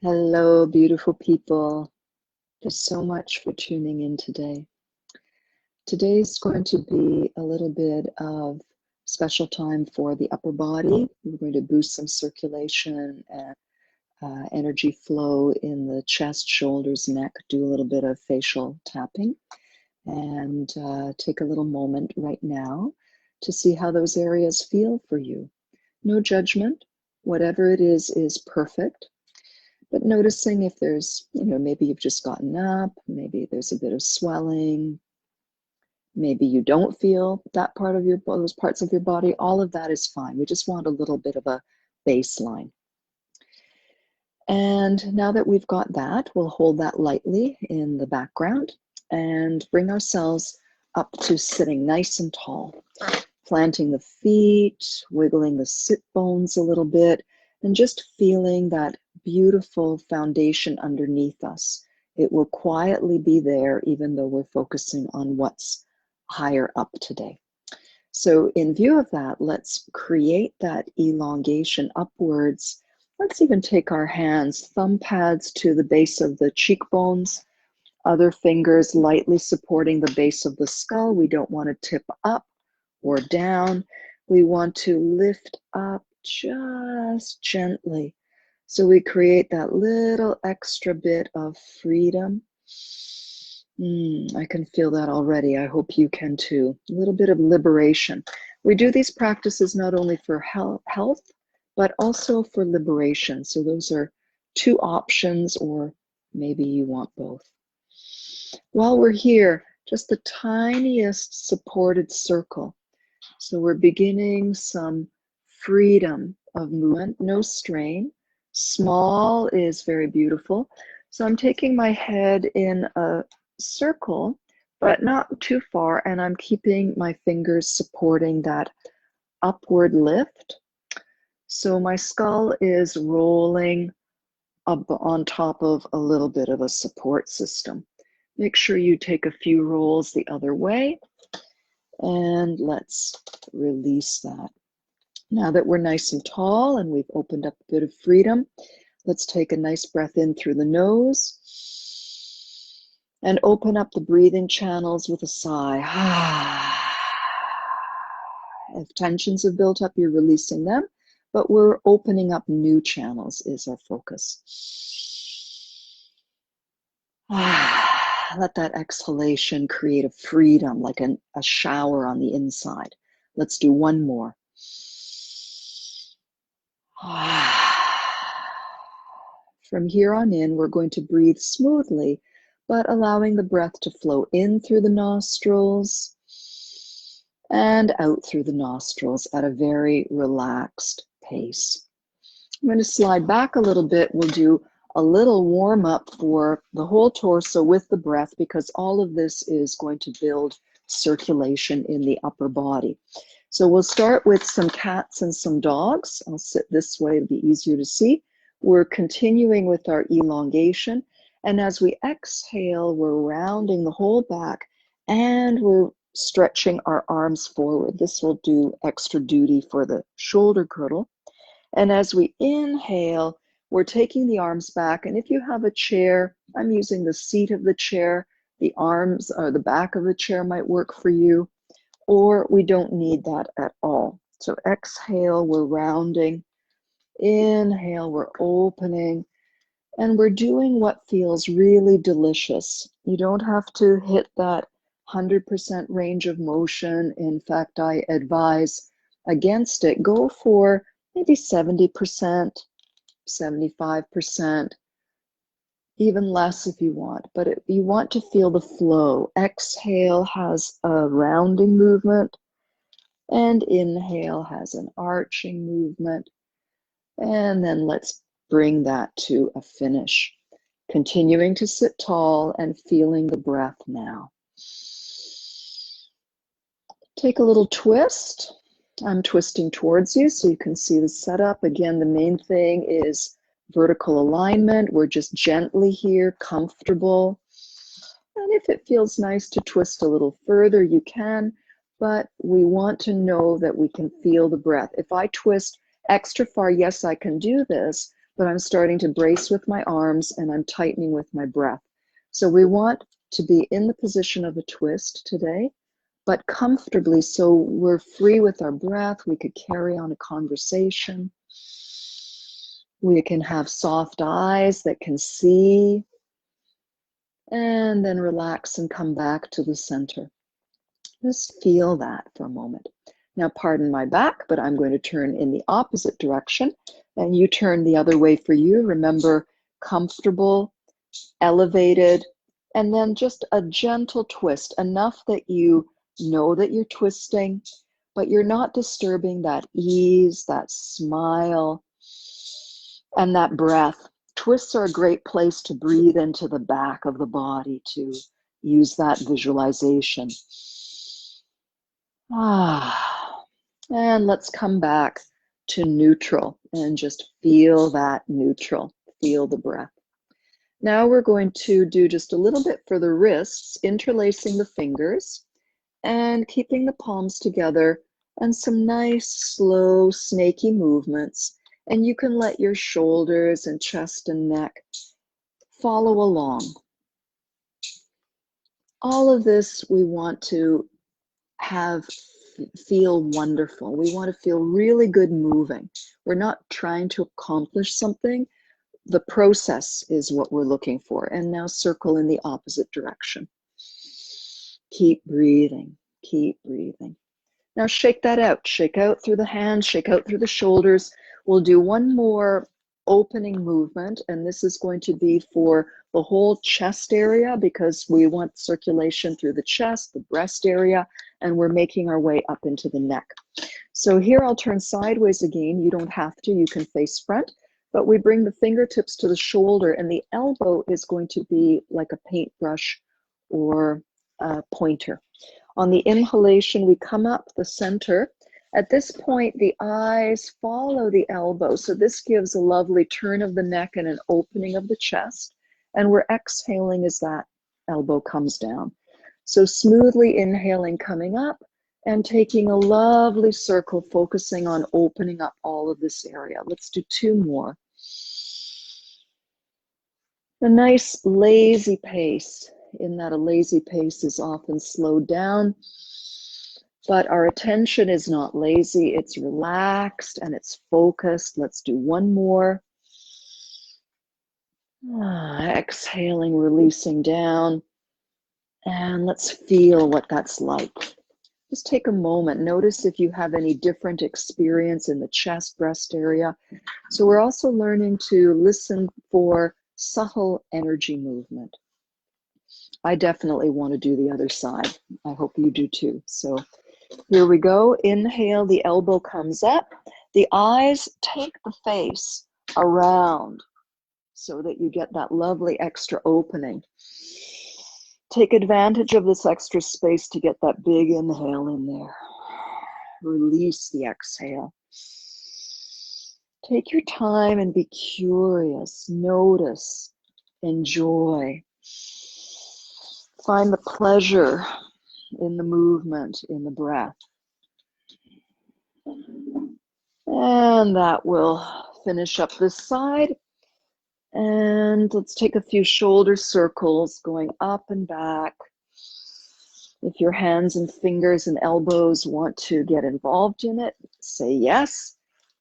Hello, beautiful people. There's so much for tuning in today. Today's going to be a little bit of special time for the upper body. We're going to boost some circulation and energy flow in the chest, shoulders, neck, do a little bit of facial tapping, and take a little moment right now to see how those areas feel for you. No judgment. Whatever it is perfect. But noticing if there's, maybe you've just gotten up, maybe there's a bit of swelling, maybe you don't feel that part of those parts of your body, all of that is fine. We just want a little bit of a baseline. And now that we've got that, we'll hold that lightly in the background and bring ourselves up to sitting nice and tall, planting the feet, wiggling the sit bones a little bit, and just feeling that beautiful foundation underneath us. It will quietly be there even though we're focusing on what's higher up today. So in view of that, let's create that elongation upwards. Let's even take our hands, thumb pads to the base of the cheekbones, other fingers lightly supporting the base of the skull. We don't want to tip up or down. We want to lift up just gently. So we create that little extra bit of freedom. I can feel that already. I hope you can too. A little bit of liberation. We do these practices not only for health, but also for liberation. So those are two options, or maybe you want both. While we're here, just the tiniest supported circle. So we're beginning some freedom of movement, no strain. Small is very beautiful. So I'm taking my head in a circle, but not too far, and I'm keeping my fingers supporting that upward lift. So my skull is rolling up on top of a little bit of a support system. Make sure you take a few rolls the other way. And let's release that. Now that we're nice and tall and we've opened up a bit of freedom, let's take a nice breath in through the nose and open up the breathing channels with a sigh. If tensions have built up, you're releasing them, but we're opening up new channels is our focus. Let that exhalation create a freedom, like a shower on the inside. Let's do one more. From here on in, we're going to breathe smoothly, but allowing the breath to flow in through the nostrils and out through the nostrils at a very relaxed pace. I'm going to slide back a little bit. We'll do a little warm up for the whole torso with the breath, because all of this is going to build circulation in the upper body. So we'll start with some cats and some dogs. I'll sit this way, it'll be easier to see. We're continuing with our elongation. And as we exhale, we're rounding the whole back and we're stretching our arms forward. This will do extra duty for the shoulder girdle. And as we inhale, we're taking the arms back. And if you have a chair, I'm using the seat of the chair. The arms or the back of the chair might work for you, or we don't need that at all. So exhale, we're rounding. Inhale, we're opening. And we're doing what feels really delicious. You don't have to hit that 100% range of motion. In fact, I advise against it. Go for maybe 70%, 75%, even less if you want. But you want to feel the flow. Exhale has a rounding movement, and inhale has an arching movement. And then let's bring that to a finish. Continuing to sit tall and feeling the breath now. Take a little twist. I'm twisting towards you so you can see the setup. Again, the main thing is vertical alignment. We're just gently here, comfortable. And if it feels nice to twist a little further, you can, but we want to know that we can feel the breath. If I twist extra far, yes, I can do this, but I'm starting to brace with my arms and I'm tightening with my breath. So we want to be in the position of a twist today, but comfortably, so we're free with our breath. We could carry on a conversation. We can have soft eyes that can see, and then relax and come back to the center. Just feel that for a moment. Now, pardon my back, but I'm going to turn in the opposite direction, and you turn the other way for you. Remember, comfortable, elevated, and then just a gentle twist, enough that you know that you're twisting, but you're not disturbing that ease, that smile, and that breath. Twists are a great place to breathe into the back of the body, to use that visualization. And let's come back to neutral and just feel that neutral, feel the breath. Now we're going to do just a little bit for the wrists, interlacing the fingers and keeping the palms together, and some nice, slow, snaky movements. And you can let your shoulders and chest and neck follow along. All of this we want to feel wonderful. We want to feel really good moving. We're not trying to accomplish something. The process is what we're looking for. And now circle in the opposite direction. Keep breathing, keep breathing. Now shake that out. Shake out through the hands, shake out through the shoulders. We'll do one more opening movement, and this is going to be for the whole chest area, because we want circulation through the chest, the breast area, and we're making our way up into the neck. So here I'll turn sideways again. You don't have to, you can face front, but we bring the fingertips to the shoulder, and the elbow is going to be like a paintbrush or a pointer. On the inhalation, we come up the center. At this point, the eyes follow the elbow. So this gives a lovely turn of the neck and an opening of the chest. And we're exhaling as that elbow comes down. So smoothly inhaling, coming up, and taking a lovely circle, focusing on opening up all of this area. Let's do two more. A nice lazy pace. In that a lazy pace is often slowed down, but our attention is not lazy, it's relaxed and it's focused. Let's do one more. Exhaling, releasing down, and let's feel what that's like. Just take a moment. Notice if you have any different experience in the chest, breast area. So we're also learning to listen for subtle energy movement. I definitely want to do the other side. I hope you do too. So here we go. Inhale, the elbow comes up. The eyes take the face around so that you get that lovely extra opening. Take advantage of this extra space to get that big inhale in there. Release the exhale. Take your time and be curious. Notice, enjoy. Find the pleasure in the movement, in the breath. And that will finish up this side. And let's take a few shoulder circles going up and back. If your hands and fingers and elbows want to get involved in it, say yes.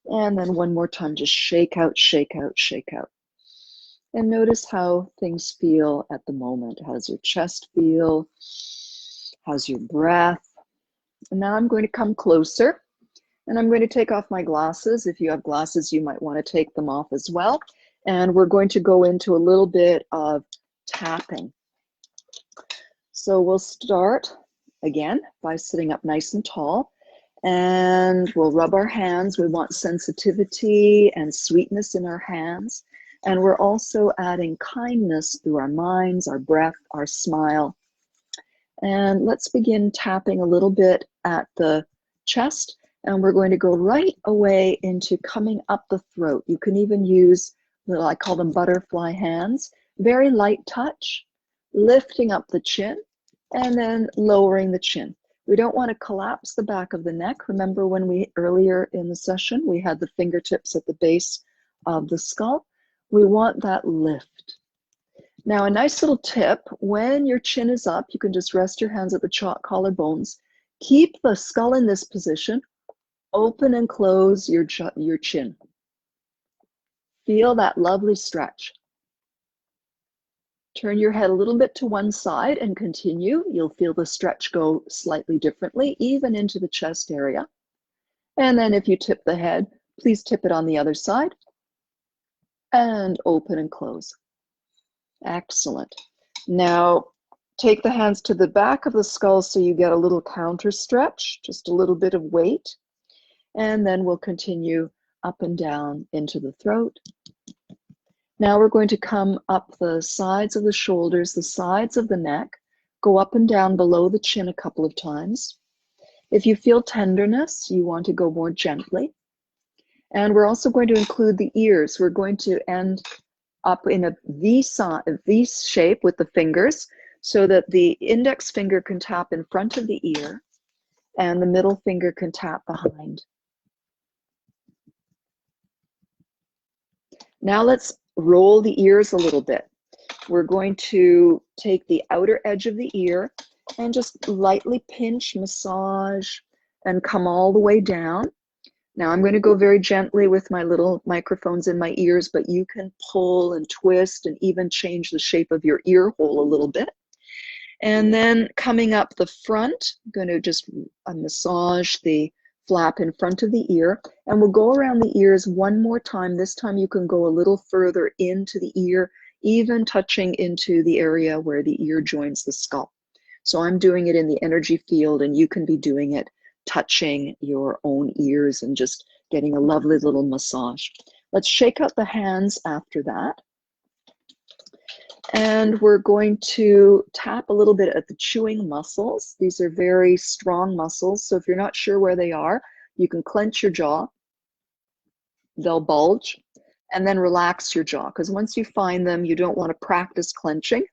And then one more time, just shake out, shake out, shake out. And notice how things feel at the moment. How does your chest feel? How's your breath? And now I'm going to come closer, and I'm going to take off my glasses. If you have glasses, you might want to take them off as well. And we're going to go into a little bit of tapping. So we'll start again by sitting up nice and tall, and we'll rub our hands. We want sensitivity and sweetness in our hands. And we're also adding kindness through our minds, our breath, our smile. And let's begin tapping a little bit at the chest. And we're going to go right away into coming up the throat. You can even use, I call them butterfly hands. Very light touch, lifting up the chin and then lowering the chin. We don't want to collapse the back of the neck. Remember when earlier in the session, we had the fingertips at the base of the skull. We want that lift. Now, a nice little tip, when your chin is up, you can just rest your hands at the collarbones. Keep the skull in this position. Open and close your chin. Feel that lovely stretch. Turn your head a little bit to one side and continue. You'll feel the stretch go slightly differently, even into the chest area. And then if you tip the head, please tip it on the other side. And open and close. Excellent. Now, take the hands to the back of the skull so you get a little counter stretch, just a little bit of weight. And then we'll continue up and down into the throat. Now we're going to come up the sides of the shoulders, the sides of the neck, go up and down below the chin a couple of times. If you feel tenderness, you want to go more gently. And we're also going to include the ears. We're going to end up in a V shape with the fingers so that the index finger can tap in front of the ear and the middle finger can tap behind. Now let's roll the ears a little bit. We're going to take the outer edge of the ear and just lightly pinch, massage, and come all the way down. Now I'm going to go very gently with my little microphones in my ears, but you can pull and twist and even change the shape of your ear hole a little bit. And then coming up the front, I'm going to just massage the flap in front of the ear, and we'll go around the ears one more time. This time you can go a little further into the ear, even touching into the area where the ear joins the skull. So I'm doing it in the energy field, and you can be doing it touching your own ears and just getting a lovely little massage. Let's shake out the hands after that. And we're going to tap a little bit at the chewing muscles. These are very strong muscles. So if you're not sure where they are, you can clench your jaw. They'll bulge. And then relax your jaw. Because once you find them, you don't want to practice clenching.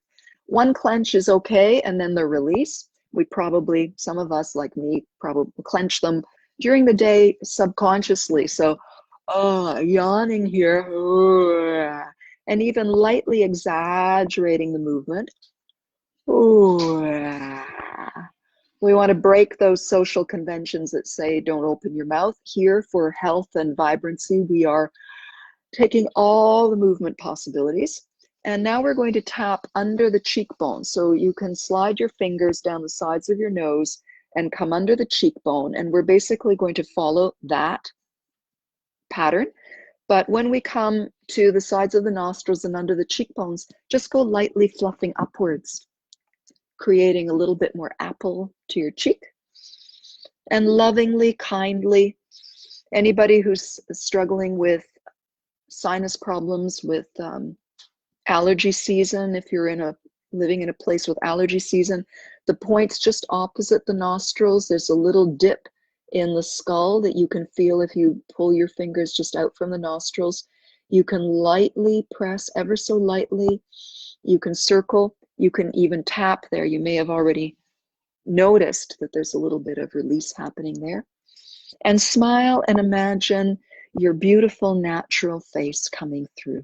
One clench is okay, and then the release. We probably, some of us like me, probably clench them during the day subconsciously. So, yawning here. And even lightly exaggerating the movement. We want to break those social conventions that say don't open your mouth. Here for health and vibrancy, we are taking all the movement possibilities. And now we're going to tap under the cheekbone. So you can slide your fingers down the sides of your nose and come under the cheekbone. And we're basically going to follow that pattern. But when we come to the sides of the nostrils and under the cheekbones, just go lightly fluffing upwards, creating a little bit more apple to your cheek. And lovingly, kindly, anybody who's struggling with sinus problems, with allergy season, if you're living in a place with allergy season, the points just opposite the nostrils, there's a little dip in the skull that you can feel if you pull your fingers just out from the nostrils. You can lightly press, ever so lightly. You can circle. You can even tap there. You may have already noticed that there's a little bit of release happening there. And smile and imagine your beautiful natural face coming through.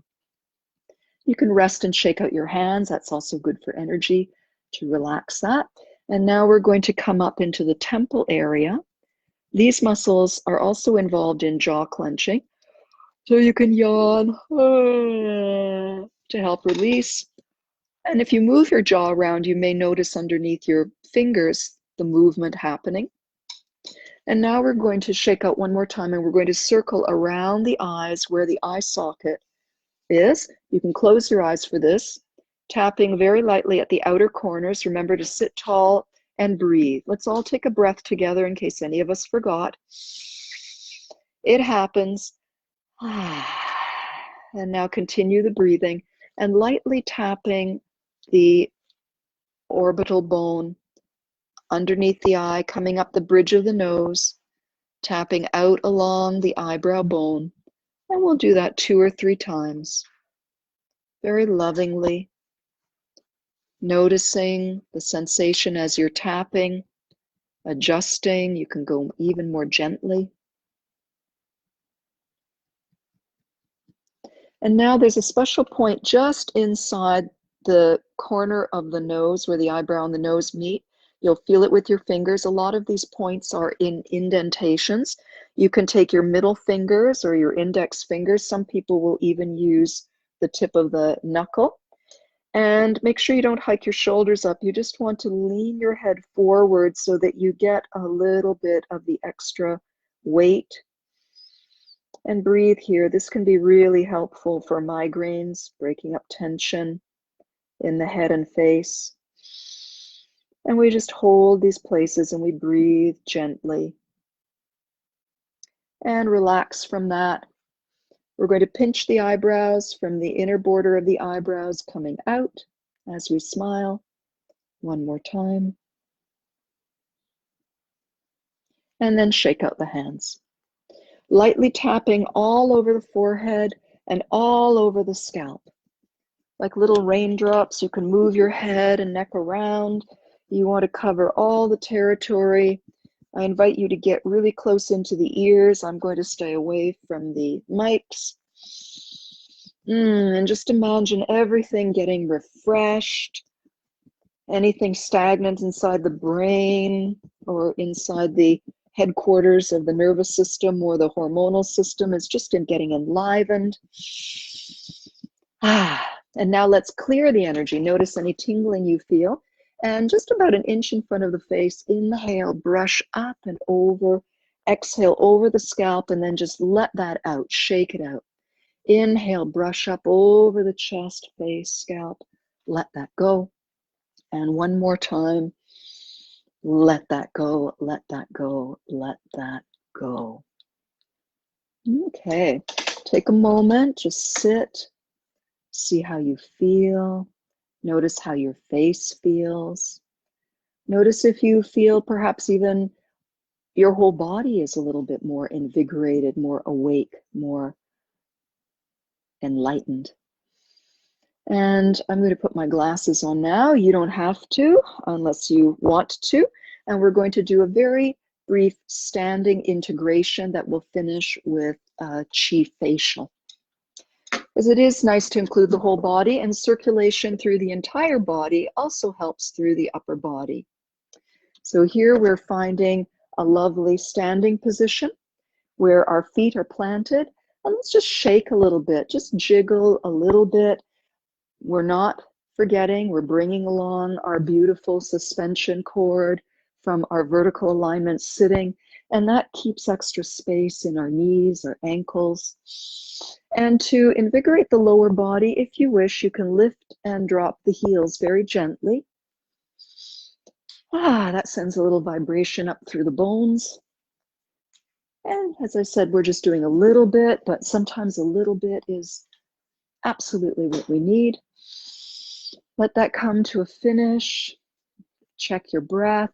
You can rest and shake out your hands. That's also good for energy to relax that. And now we're going to come up into the temple area. These muscles are also involved in jaw clenching. So you can yawn to help release. And if you move your jaw around, you may notice underneath your fingers the movement happening. And now we're going to shake out one more time, and we're going to circle around the eyes where the eye socket is. You can close your eyes for this, tapping very lightly at the outer corners. Remember to sit tall and breathe. Let's all take a breath together in case any of us forgot. It happens. And now continue the breathing and lightly tapping the orbital bone underneath the eye, coming up the bridge of the nose, tapping out along the eyebrow bone. And we'll do that 2 or 3 times. Very lovingly, noticing the sensation as you're tapping, adjusting. You can go even more gently. And now there's a special point just inside the corner of the nose where the eyebrow and the nose meet. You'll feel it with your fingers. A lot of these points are in indentations. You can take your middle fingers or your index fingers. Some people will even use the tip of the knuckle. And make sure you don't hike your shoulders up. You just want to lean your head forward so that you get a little bit of the extra weight. And breathe here. This can be really helpful for migraines, breaking up tension in the head and face. And we just hold these places and we breathe gently. And relax from that. We're going to pinch the eyebrows from the inner border of the eyebrows coming out as we smile. One more time. And then shake out the hands. Lightly tapping all over the forehead and all over the scalp. Like little raindrops, you can move your head and neck around. You want to cover all the territory. I invite you to get really close into the ears. I'm going to stay away from the mics. And just imagine everything getting refreshed. Anything stagnant inside the brain or inside the headquarters of the nervous system or the hormonal system is just getting enlivened. And now let's clear the energy. Notice any tingling you feel. And just about an inch in front of the face, inhale, brush up and over. Exhale over the scalp and then just let that out, shake it out. Inhale, brush up over the chest, face, scalp. Let that go. And one more time, let that go, let that go, let that go. Okay, take a moment, just sit, see how you feel. Notice how your face feels. Notice if you feel perhaps even your whole body is a little bit more invigorated, more awake, more enlightened. And I'm going to put my glasses on now. You don't have to unless you want to. And we're going to do a very brief standing integration that will finish with Chi facial. As it is nice to include the whole body, and circulation through the entire body also helps through the upper body. So here we're finding a lovely standing position where our feet are planted. And let's just shake a little bit, just jiggle a little bit. We're not forgetting, we're bringing along our beautiful suspension cord from our vertical alignment sitting, and that keeps extra space in our knees, our ankles. And to invigorate the lower body, if you wish, you can lift and drop the heels very gently. That sends a little vibration up through the bones. And as I said, we're just doing a little bit, but sometimes a little bit is absolutely what we need. Let that come to a finish. Check your breath.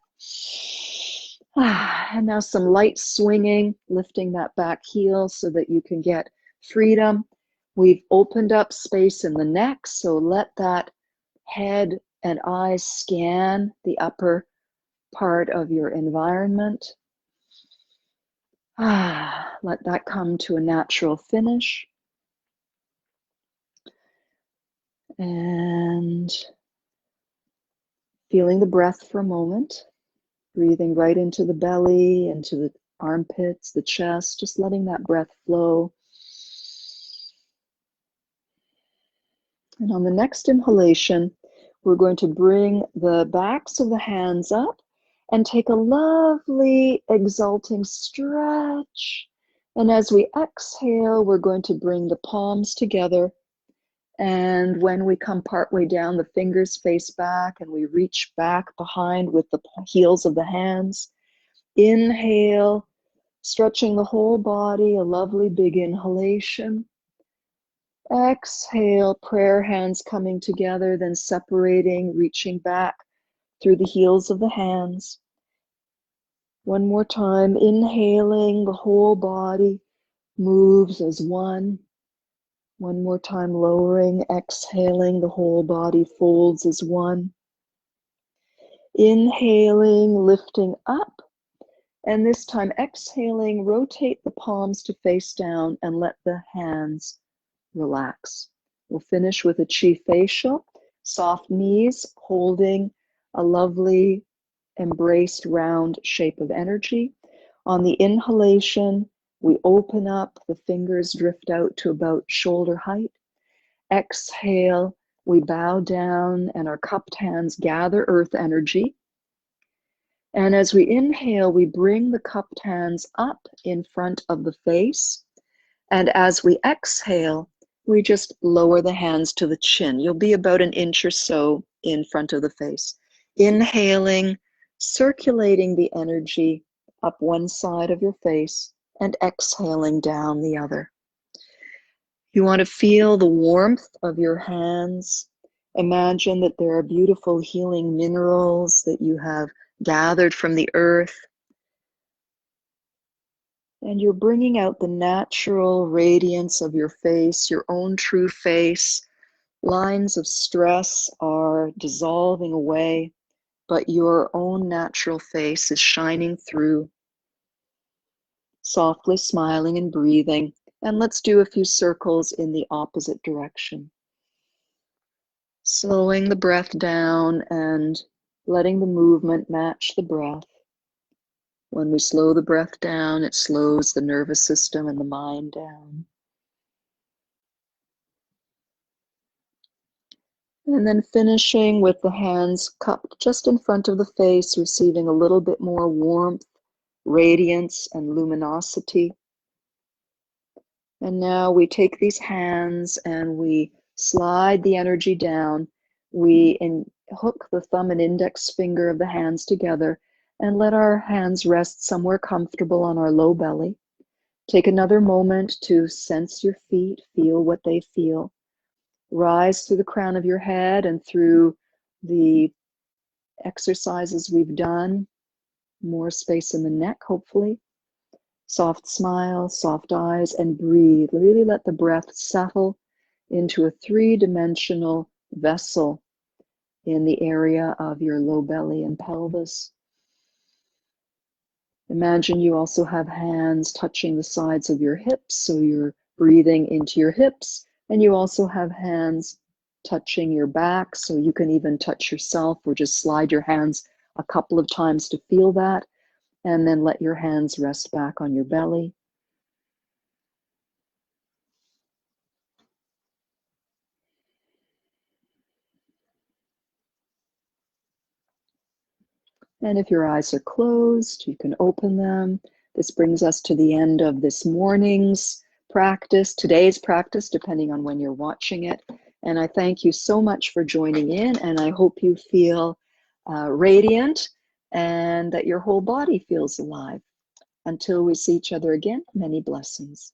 And now some light swinging, lifting that back heel so that you can get freedom. We've opened up space in the neck, so let that head and eyes scan the upper part of your environment. Let that come to a natural finish. And feeling the breath for a moment, breathing right into the belly, into the armpits, the chest, just letting that breath flow. And on the next inhalation, we're going to bring the backs of the hands up and take a lovely exalting stretch. And as we exhale, we're going to bring the palms together. And when we come partway down, the fingers face back and we reach back behind with the heels of the hands. Inhale, stretching the whole body, a lovely big inhalation. Exhale, prayer hands coming together, then separating, reaching back through the heels of the hands. One more time, inhaling, the whole body moves as one. One more time, lowering, exhaling, the whole body folds as one. Inhaling, lifting up, and this time exhaling, rotate the palms to face down and let the hands relax. We'll finish with a chi facial, soft knees holding a lovely embraced round shape of energy. On the inhalation, we open up, the fingers drift out to about shoulder height. Exhale, we bow down and our cupped hands gather earth energy. And as we inhale, we bring the cupped hands up in front of the face. And as we exhale, we just lower the hands to the chin. You'll be about an inch or so in front of the face. Inhaling, circulating the energy up one side of your face and exhaling down the other. You want to feel the warmth of your hands. Imagine that there are beautiful healing minerals that you have gathered from the earth. And you're bringing out the natural radiance of your face, your own true face. Lines of stress are dissolving away, but your own natural face is shining through. Softly smiling and breathing. And let's do a few circles in the opposite direction. Slowing the breath down and letting the movement match the breath. When we slow the breath down, it slows the nervous system and the mind down. And then finishing with the hands cupped just in front of the face, receiving a little bit more warmth, radiance, and luminosity. And now we take these hands and we slide the energy down. We hook the thumb and index finger of the hands together and let our hands rest somewhere comfortable on our low belly. Take another moment to sense your feet, feel what they feel. Rise through the crown of your head and through the exercises we've done. More space in the neck, hopefully. Soft smile, soft eyes, and breathe. Really let the breath settle into a three-dimensional vessel in the area of your low belly and pelvis. Imagine you also have hands touching the sides of your hips, so you're breathing into your hips, and you also have hands touching your back, so you can even touch yourself or just slide your hands a couple of times to feel that, and then let your hands rest back on your belly. And if your eyes are closed, you can open them. This brings us to the end of this morning's practice, today's practice, depending on when you're watching it. And I thank you so much for joining in, and I hope you feel radiant and that your whole body feels alive. Until we see each other again, many blessings.